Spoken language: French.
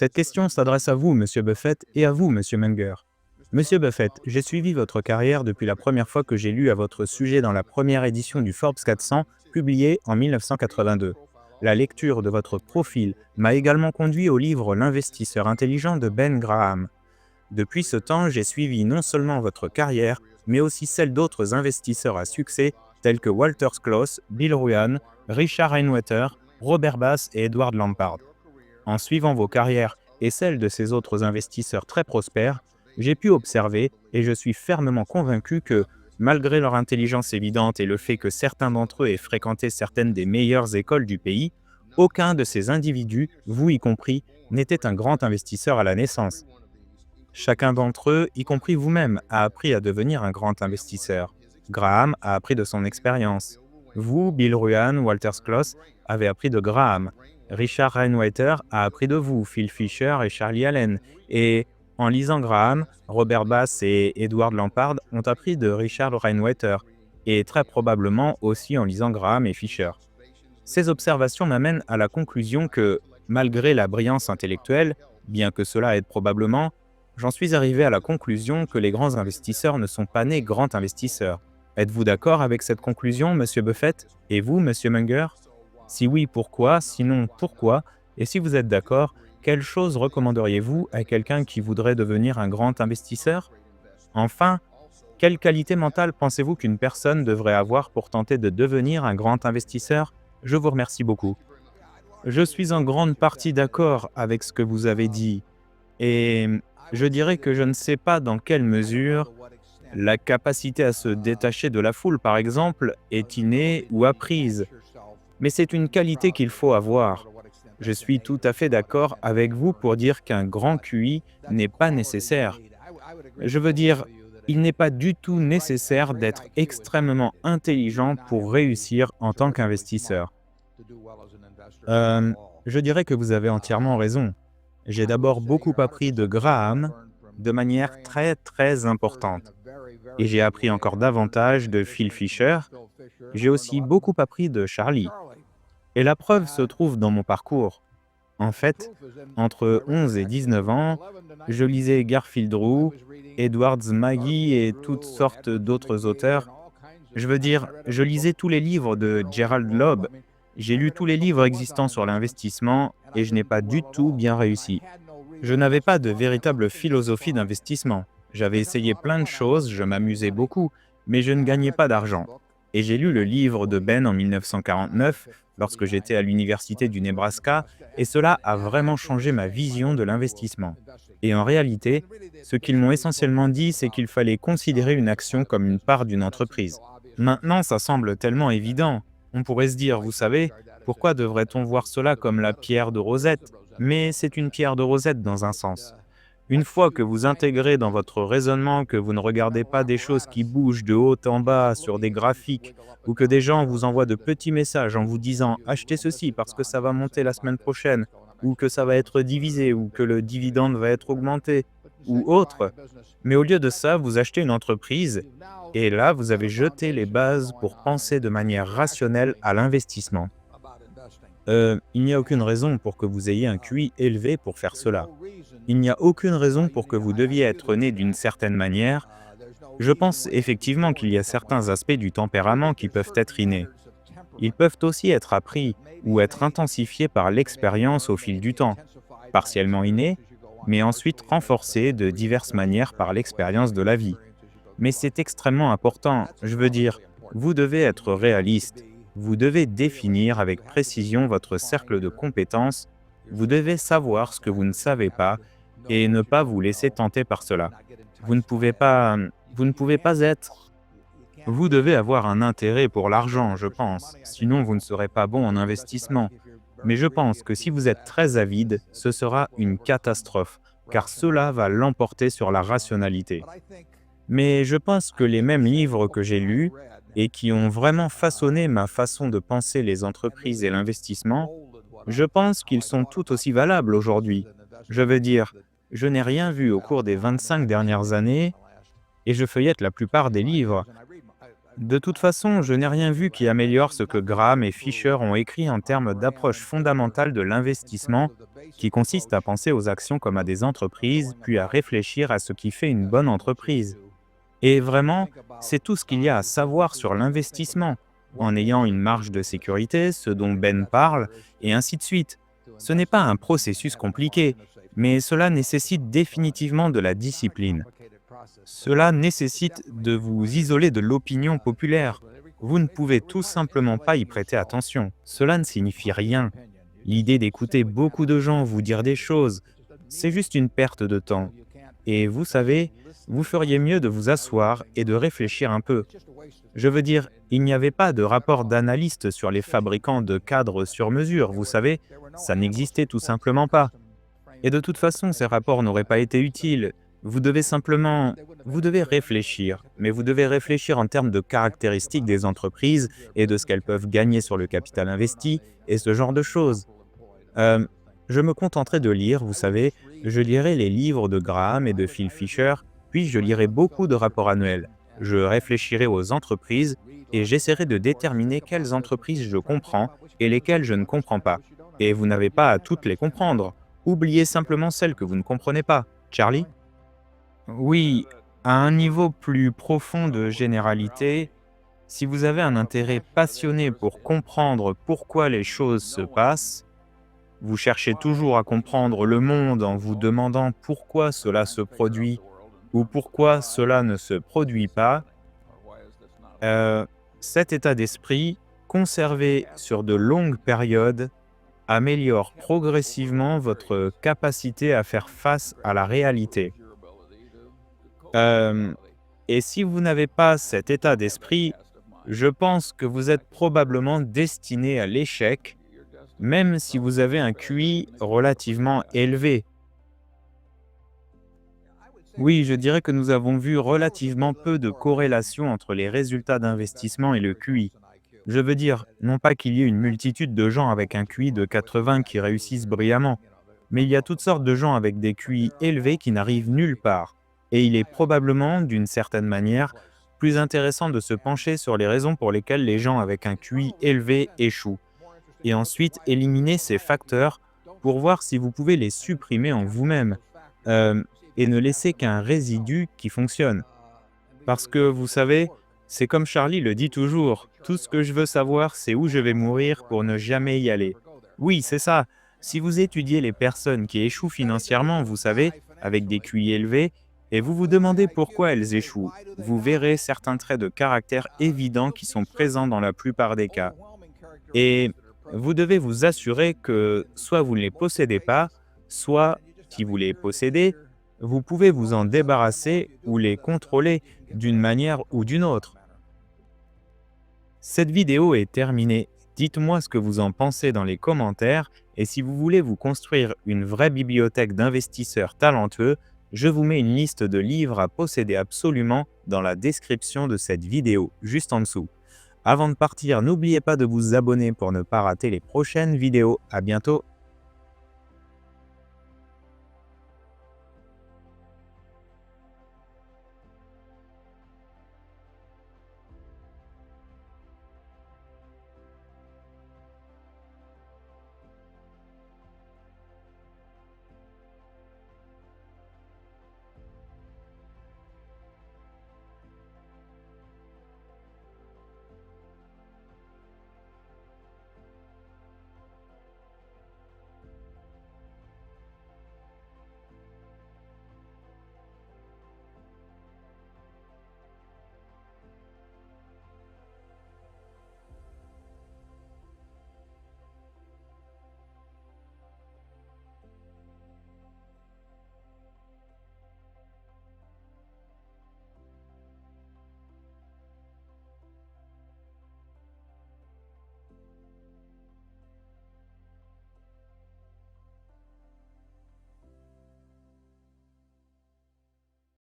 Cette question s'adresse à vous, Monsieur Buffett, et à vous, Monsieur Munger. Monsieur Buffett, j'ai suivi votre carrière depuis la première fois que j'ai lu à votre sujet dans la première édition du Forbes 400, publiée en 1982. La lecture de votre profil m'a également conduit au livre L'investisseur intelligent de Ben Graham. Depuis ce temps, j'ai suivi non seulement votre carrière, mais aussi celle d'autres investisseurs à succès tels que Walter Schloss, Bill Ruan, Richard Rainwater, Robert Bass et Edward Lampard. En suivant vos carrières et celles de ces autres investisseurs très prospères, j'ai pu observer et je suis fermement convaincu que, malgré leur intelligence évidente et le fait que certains d'entre eux aient fréquenté certaines des meilleures écoles du pays, aucun de ces individus, vous y compris, n'était un grand investisseur à la naissance. Chacun d'entre eux, y compris vous-même, a appris à devenir un grand investisseur. Graham a appris de son expérience. Vous, Bill Ruan, Walter Schloss, avez appris de Graham. Richard Rainwater a appris de vous, Phil Fisher et Charlie Allen. Et en lisant Graham, Robert Bass et Edward Lampard ont appris de Richard Rainwater. Et très probablement aussi en lisant Graham et Fisher. Ces observations m'amènent à la conclusion que, malgré la brillance intellectuelle, bien que cela aide probablement, j'en suis arrivé à la conclusion que les grands investisseurs ne sont pas nés grands investisseurs. Êtes-vous d'accord avec cette conclusion, Monsieur Buffett? Et vous, Monsieur Munger? Si oui, pourquoi? Sinon, pourquoi? Et si vous êtes d'accord, quelles choses recommanderiez-vous à quelqu'un qui voudrait devenir un grand investisseur? Enfin, quelle qualité mentale pensez-vous qu'une personne devrait avoir pour tenter de devenir un grand investisseur? Je vous remercie beaucoup. Je suis en grande partie d'accord avec ce que vous avez dit. Et je dirais que je ne sais pas dans quelle mesure la capacité à se détacher de la foule, par exemple, est innée ou apprise. Mais c'est une qualité qu'il faut avoir. Je suis tout à fait d'accord avec vous pour dire qu'un grand QI n'est pas nécessaire. Je veux dire, il n'est pas du tout nécessaire d'être extrêmement intelligent pour réussir en tant qu'investisseur. Euh, je dirais que vous avez entièrement raison. J'ai d'abord beaucoup appris de Graham de manière très très importante. Et j'ai appris encore davantage de Phil Fisher. J'ai aussi beaucoup appris de Charlie. Et la preuve se trouve dans mon parcours. En fait, entre 11 et 19 ans, je lisais Garfield Drew, Edward Zmagi et toutes sortes d'autres auteurs. Je veux dire, je lisais tous les livres de Gerald Loeb. J'ai lu tous les livres existants sur l'investissement et je n'ai pas du tout bien réussi. Je n'avais pas de véritable philosophie d'investissement. J'avais essayé plein de choses, je m'amusais beaucoup, mais je ne gagnais pas d'argent. Et j'ai lu le livre de Ben en 1949, lorsque j'étais à l'université du Nebraska, et cela a vraiment changé ma vision de l'investissement. Et en réalité, ce qu'ils m'ont essentiellement dit, c'est qu'il fallait considérer une action comme une part d'une entreprise. Maintenant, ça semble tellement évident. On pourrait se dire, vous savez, pourquoi devrait-on voir cela comme la pierre de Rosette? Mais c'est une pierre de Rosette dans un sens. Une fois que vous intégrez dans votre raisonnement que vous ne regardez pas des choses qui bougent de haut en bas sur des graphiques ou que des gens vous envoient de petits messages en vous disant « achetez ceci parce que ça va monter la semaine prochaine » ou que ça va être divisé ou que le dividende va être augmenté ou autre. Mais au lieu de ça, vous achetez une entreprise et là, vous avez jeté les bases pour penser de manière rationnelle à l'investissement. Il n'y a aucune raison pour que vous ayez un QI élevé pour faire cela. Il n'y a aucune raison pour que vous deviez être né d'une certaine manière. Je pense effectivement qu'il y a certains aspects du tempérament qui peuvent être innés. Ils peuvent aussi être appris ou être intensifiés par l'expérience au fil du temps, partiellement innés, mais ensuite renforcés de diverses manières par l'expérience de la vie. Mais c'est extrêmement important, je veux dire, vous devez être réaliste. Vous devez définir avec précision votre cercle de compétences. Vous devez savoir ce que vous ne savez pas et ne pas vous laisser tenter par cela. Vous ne pouvez pas être. Vous devez avoir un intérêt pour l'argent, je pense. Sinon, vous ne serez pas bon en investissement. Mais je pense que si vous êtes très avide, ce sera une catastrophe, car cela va l'emporter sur la rationalité. Mais je pense que les mêmes livres que j'ai lus et qui ont vraiment façonné ma façon de penser les entreprises et l'investissement, je pense qu'ils sont tout aussi valables aujourd'hui. Je veux dire, je n'ai rien vu au cours des 25 dernières années et je feuillette la plupart des livres. De toute façon, je n'ai rien vu qui améliore ce que Graham et Fisher ont écrit en termes d'approche fondamentale de l'investissement, qui consiste à penser aux actions comme à des entreprises, puis à réfléchir à ce qui fait une bonne entreprise. Et vraiment, c'est tout ce qu'il y a à savoir sur l'investissement, en ayant une marge de sécurité, ce dont Ben parle, et ainsi de suite. Ce n'est pas un processus compliqué, mais cela nécessite définitivement de la discipline. Cela nécessite de vous isoler de l'opinion populaire. Vous ne pouvez tout simplement pas y prêter attention. Cela ne signifie rien. L'idée d'écouter beaucoup de gens vous dire des choses, c'est juste une perte de temps. Et vous savez, vous feriez mieux de vous asseoir et de réfléchir un peu. Je veux dire, il n'y avait pas de rapport d'analyste sur les fabricants de cadres sur mesure, vous savez, ça n'existait tout simplement pas. Et de toute façon, ces rapports n'auraient pas été utiles. Vous devez réfléchir, mais vous devez réfléchir en termes de caractéristiques des entreprises et de ce qu'elles peuvent gagner sur le capital investi et ce genre de choses. Euh, je me contenterai de lire, vous savez, je lirai les livres de Graham et de Phil Fisher, puis je lirai beaucoup de rapports annuels. Je réfléchirai aux entreprises et j'essaierai de déterminer quelles entreprises je comprends et lesquelles je ne comprends pas. Et vous n'avez pas à toutes les comprendre. Oubliez simplement celles que vous ne comprenez pas. Charlie? Oui, à un niveau plus profond de généralité, si vous avez un intérêt passionné pour comprendre pourquoi les choses se passent, vous cherchez toujours à comprendre le monde en vous demandant pourquoi cela se produit ou pourquoi cela ne se produit pas, euh, cet état d'esprit, conservé sur de longues périodes, améliore progressivement votre capacité à faire face à la réalité. Euh, et si vous n'avez pas cet état d'esprit, je pense que vous êtes probablement destiné à l'échec, même si vous avez un QI relativement élevé. Oui, je dirais que nous avons vu relativement peu de corrélation entre les résultats d'investissement et le QI. Je veux dire, non pas qu'il y ait une multitude de gens avec un QI de 80 qui réussissent brillamment, mais il y a toutes sortes de gens avec des QI élevés qui n'arrivent nulle part. Et il est probablement, d'une certaine manière, plus intéressant de se pencher sur les raisons pour lesquelles les gens avec un QI élevé échouent, et ensuite éliminer ces facteurs pour voir si vous pouvez les supprimer en vous-même, euh, et ne laisser qu'un résidu qui fonctionne. Parce que, vous savez, c'est comme Charlie le dit toujours, tout ce que je veux savoir, c'est où je vais mourir pour ne jamais y aller. Oui, c'est ça. Si vous étudiez les personnes qui échouent financièrement, vous savez, avec des QI élevés, et vous vous demandez pourquoi elles échouent, vous verrez certains traits de caractère évidents qui sont présents dans la plupart des cas. Et vous devez vous assurer que soit vous ne les possédez pas, soit, si vous les possédez, vous pouvez vous en débarrasser ou les contrôler d'une manière ou d'une autre. Cette vidéo est terminée. Dites-moi ce que vous en pensez dans les commentaires et si vous voulez vous construire une vraie bibliothèque d'investisseurs talentueux, je vous mets une liste de livres à posséder absolument dans la description de cette vidéo, juste en dessous. Avant de partir, n'oubliez pas de vous abonner pour ne pas rater les prochaines vidéos. À bientôt!